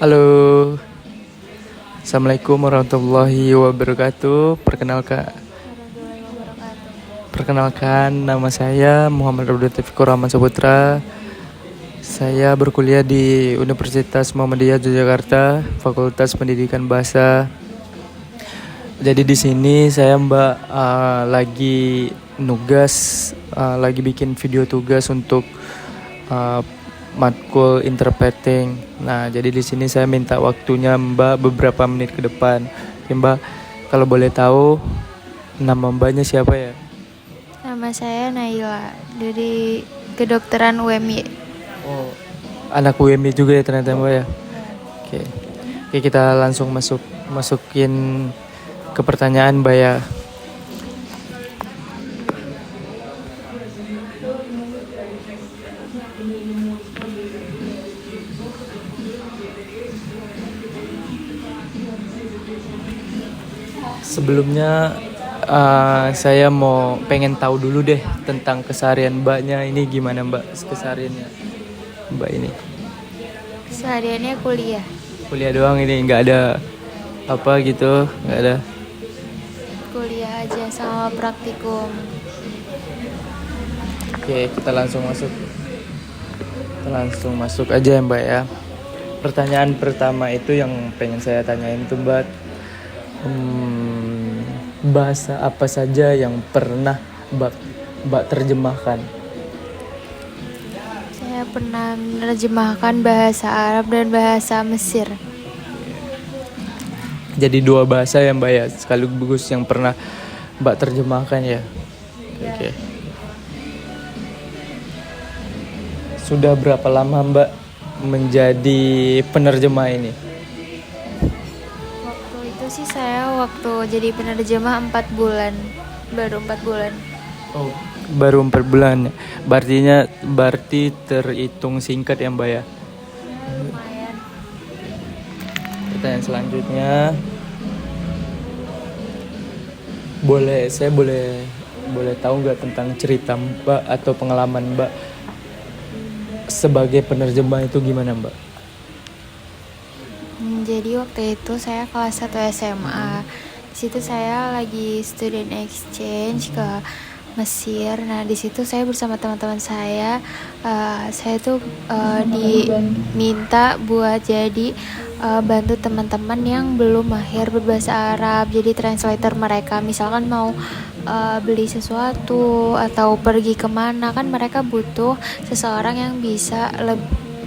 Halo, Assalamualaikum warahmatullahi wabarakatuh. Perkenalkan nama saya Muhammad Abdul Taufikur Rahman Saputra. Saya berkuliah di Universitas Muhammadiyah Yogyakarta, Fakultas Pendidikan Bahasa. Jadi di sini saya lagi nugas, lagi bikin video tugas untuk matkul interpreting. Nah, jadi di sini saya minta waktunya Mbak beberapa menit ke depan. Oke, Mbak, kalau boleh tahu nama Mbaknya siapa ya? Nama saya Naila dari kedokteran UMY. Oh, anak UMY juga ya ternyata Mbak ya. Oke. Oke, kita langsung masukin ke pertanyaan Mbak ya. Sebelumnya saya pengen tahu dulu deh tentang keseharian Mbaknya ini gimana Mbak kesehariannya Mbak ini. Sehariannya kuliah. Kuliah doang ini nggak ada apa gitu, nggak ada. Kuliah aja sama praktikum. Oke, kita langsung masuk aja ya Mbak ya. Pertanyaan pertama itu yang pengen saya tanyain tuh Mbak, bahasa apa saja yang pernah Mbak terjemahkan? Saya pernah menerjemahkan bahasa Arab dan bahasa Mesir. Jadi 2 bahasa ya Mbak ya, sekaligus yang pernah Mbak terjemahkan ya. Oke. Sudah berapa lama Mbak menjadi penerjemah ini? Waktu itu sih saya jadi penerjemah 4 bulan. Baru 4 bulan. Oh, baru 4 bulan. Berarti terhitung singkat ya Mbak ya. Lumayan. Pertanyaan selanjutnya, saya boleh tahu nggak tentang cerita Mbak atau pengalaman Mbak sebagai penerjemah itu gimana Mbak? Jadi waktu itu saya kelas 1 SMA. Di situ saya lagi student exchange ke Mesir. Nah, di situ saya bersama teman-teman saya. Saya tuh diminta buat jadi bantu teman-teman yang belum mahir berbahasa Arab. Jadi translator mereka, misalkan mau beli sesuatu atau pergi kemana, kan mereka butuh seseorang yang bisa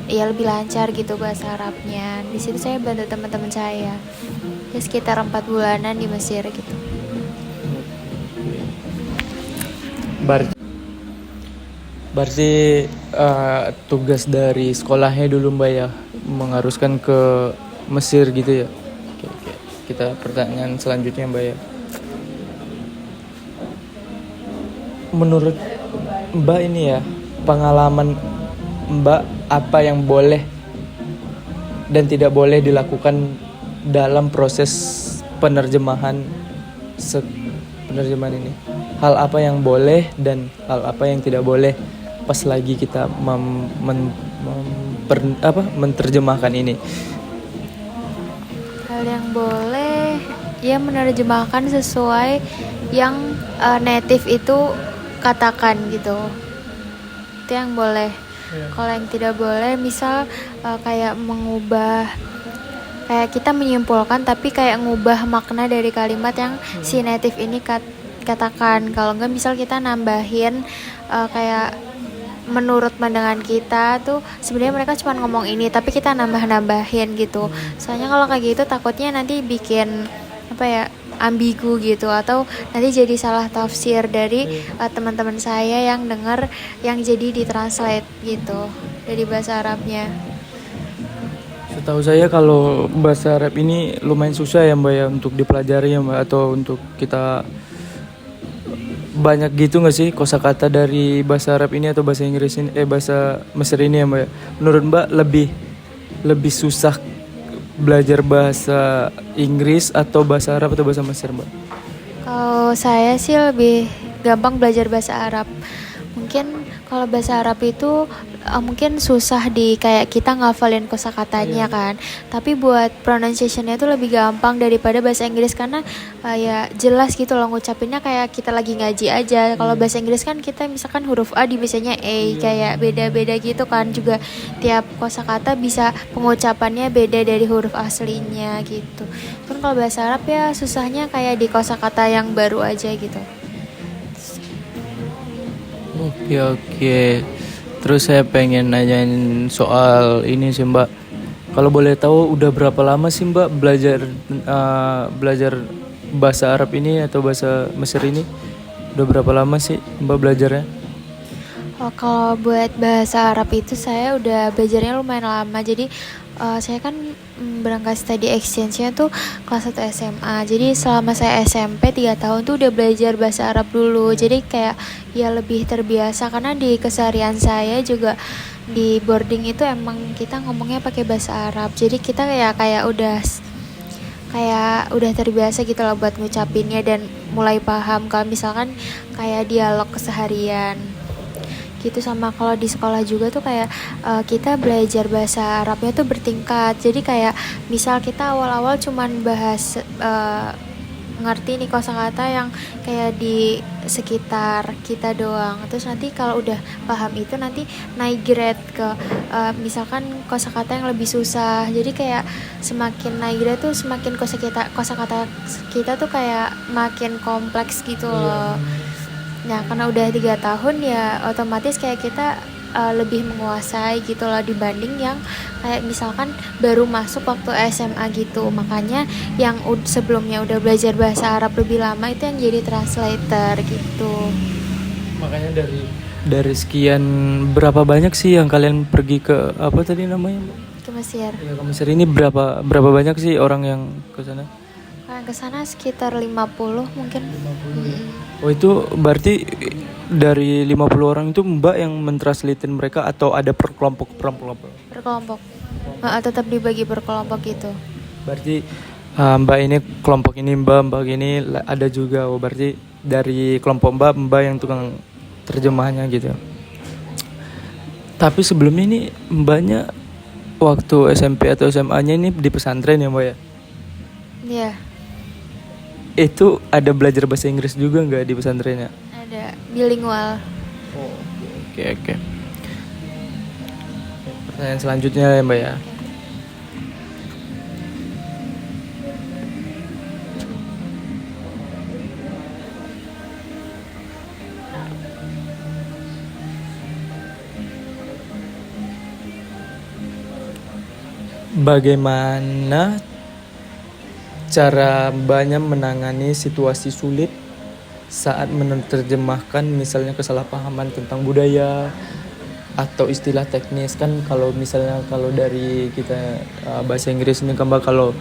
lebih lancar gitu bahasa Arabnya. Di situ saya bantu teman-teman saya. Ya, sekitar 4 bulanan di Mesir gitu. Berarti tugas dari sekolahnya dulu Mbak ya mengharuskan ke Mesir gitu ya. Oke. Kita pertanyaan selanjutnya Mbak ya. Menurut Mbak ini ya, pengalaman Mbak apa yang boleh dan tidak boleh dilakukan dalam proses penerjemahan ini? Hal apa yang boleh dan hal apa yang tidak boleh pas lagi kita menerjemahkan ini? Hal yang boleh ya menerjemahkan sesuai yang native itu katakan gitu. Itu yang boleh. Kalau yang tidak boleh, misal kayak mengubah, kayak kita menyimpulkan tapi kayak ngubah makna dari kalimat yang si native ini katakan. Kalau enggak, misal kita nambahin kayak menurut pandangan kita tuh sebenarnya mereka cuma ngomong ini tapi kita nambahin gitu. Soalnya kalau kayak gitu takutnya nanti bikin ambigu gitu, atau nanti jadi salah tafsir dari teman-teman saya yang dengar yang jadi ditranslate gitu dari bahasa Arabnya. Setahu saya kalau bahasa Arab ini lumayan susah ya Mbak ya untuk dipelajari ya Mbak, atau untuk kita banyak gitu nggak sih kosakata dari bahasa Arab ini atau bahasa Inggris ini bahasa Mesir ini ya Mbak ya? Menurut Mbak lebih susah belajar bahasa Inggris atau bahasa Arab atau bahasa Mesir Mbak? Kalau saya sih lebih gampang belajar bahasa Arab. Mungkin kalau bahasa Arab itu mungkin susah di kayak kita ngafalin kosakatanya kan, tapi buat pronunciationnya tuh lebih gampang daripada bahasa Inggris karena ya jelas gitu loh ngucapinnya kayak kita lagi ngaji aja. Kalau bahasa Inggris kan kita misalkan huruf A dibacanya E, kayak beda-beda gitu kan, juga tiap kosakata bisa pengucapannya beda dari huruf aslinya gitu. Kan kalau bahasa Arab ya susahnya kayak di kosakata yang baru aja gitu. Oke oke. Terus saya pengen nanyain soal ini sih Mbak. Kalau boleh tahu udah berapa lama sih Mbak belajar bahasa Arab ini atau bahasa Mesir ini? Udah berapa lama sih Mbak belajarnya? Oh, kalau buat bahasa Arab itu saya udah belajarnya lumayan lama. Jadi saya kan berangkat studi exchange-nya tuh kelas 1 SMA. Jadi selama saya SMP 3 tahun tuh udah belajar bahasa Arab dulu. Jadi kayak ya lebih terbiasa karena di keseharian saya juga di boarding itu emang kita ngomongnya pakai bahasa Arab. Jadi kita kayak udah terbiasa gitu loh buat ngucapinnya dan mulai paham kalau misalkan kayak dialog keseharian gitu. Sama kalau di sekolah juga tuh kayak kita belajar bahasa Arabnya tuh bertingkat. Jadi kayak misal kita awal-awal cuman bahas ngerti nih kosakata yang kayak di sekitar kita doang. Terus nanti kalau udah paham itu nanti naik grade ke misalkan kosakata yang lebih susah. Jadi kayak semakin naik grade tuh semakin kosakata kita tuh kayak makin kompleks gitu loh. Nah karena udah 3 tahun ya otomatis kayak kita lebih menguasai gitu loh dibanding yang kayak misalkan baru masuk waktu SMA gitu. Makanya yang sebelumnya udah belajar bahasa Arab lebih lama itu yang jadi translator gitu. Makanya dari sekian berapa banyak sih yang kalian pergi ke apa tadi namanya Mbak? Ke Mesir. Ya, ke Mesir ini berapa banyak sih orang yang ke sana? Kalau ke sana sekitar 50 mungkin. 50. Oh itu berarti dari 50 orang itu Mbak yang mentranslatein mereka atau ada per kelompok? Per kelompok. Tetap dibagi per kelompok gitu. Berarti Mbak ini kelompok ini Mbak ini ada juga. Oh berarti dari kelompok Mbak yang tukang terjemahnya gitu. Tapi sebelumnya ini Mbaknya waktu SMP atau SMA-nya ini di pesantren ya Mbak ya? Iya. Itu ada belajar bahasa Inggris juga nggak di pesantrennya? Ada bilingual. Oh, oke. Pertanyaan selanjutnya ya Mbak ya. Bagaimana cara Mbaknya menangani situasi sulit saat menerjemahkan misalnya kesalahpahaman tentang budaya atau istilah teknis? Kan kalau misalnya kalau dari kita bahasa Inggris ini kan Mbak, kalau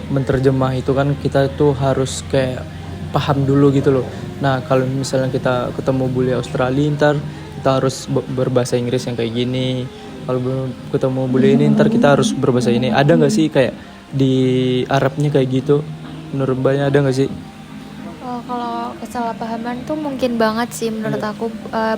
menerjemah itu kan kita tuh harus kayak paham dulu gitu loh. Nah kalau misalnya kita ketemu bule Australia ntar kita harus berbahasa Inggris yang kayak gini. Kalau ketemu bule ini ntar kita harus berbahasa ini. Ada nggak sih kayak di Arabnya kayak gitu? Menurut Mbaknya ada nggak sih? Kalau kesalahpahaman tuh mungkin banget sih menurut aku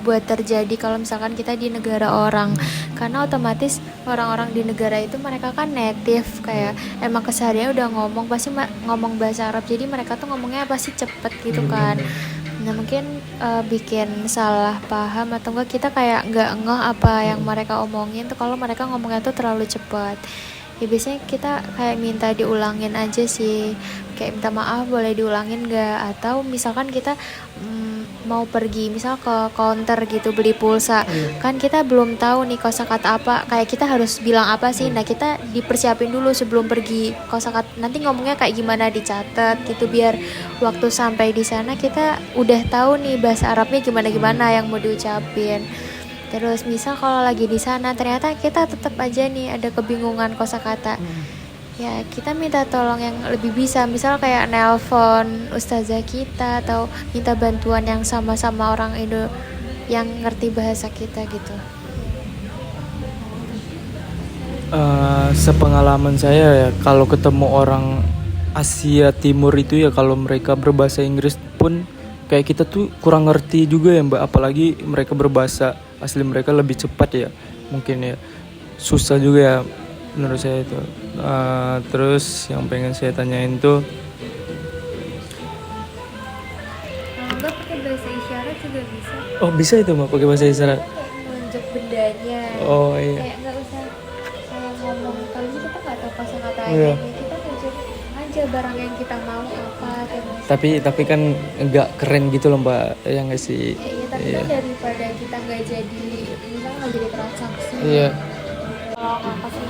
buat terjadi kalau misalkan kita di negara orang, karena otomatis orang-orang di negara itu mereka kan native, kayak emang kesehariannya udah ngomong pasti ngomong bahasa Arab, jadi mereka tuh ngomongnya pasti cepet gitu kan. Nah mungkin bikin salah paham atau enggak kita kayak nggak ngeh apa yang mereka omongin tuh kalau mereka ngomongnya tuh terlalu cepat. Ya biasanya kita kayak minta diulangin aja sih, kayak minta maaf boleh diulangin gak, atau misalkan kita mau pergi misal ke counter gitu beli pulsa, kan kita belum tahu nih kosakata apa, kayak kita harus bilang apa sih. Nah kita dipersiapin dulu sebelum pergi kosakata, nanti ngomongnya kayak gimana dicatat gitu biar waktu sampai di sana kita udah tahu nih bahasa Arabnya gimana yang mau diucapin. Terus misal kalau lagi di sana ternyata kita tetap aja nih ada kebingungan kosakata, ya kita minta tolong yang lebih bisa, misal kayak nelpon ustazah kita atau minta bantuan yang sama-sama orang Indo yang ngerti bahasa kita gitu. Sepengalaman saya ya, kalau ketemu orang Asia Timur itu ya, kalau mereka berbahasa Inggris pun kayak kita tuh kurang ngerti juga ya Mbak, apalagi mereka berbahasa asli mereka lebih cepat ya, mungkin ya. Susah juga ya menurut saya itu. Terus yang pengen saya tanyain tuh, Kalau enggak pakai bahasa isyarat juga bisa. oh bisa itu mah pakai bahasa isyarat? Kayak nunjuk bendanya. Oh iya. Kayak nggak usah kayak ngomong, kalau kita nggak tahu kosakata Iya. ini, kita nunjuk aja barang yang kita mau apa kayak gitu. Tapi kan nggak keren gitu loh Mbak, ya nggak sih? Ya, iya, tapi Iya. kan daripada kita nggak jadi, misalnya nggak jadi transaksi. Iya. Kalau kakak sih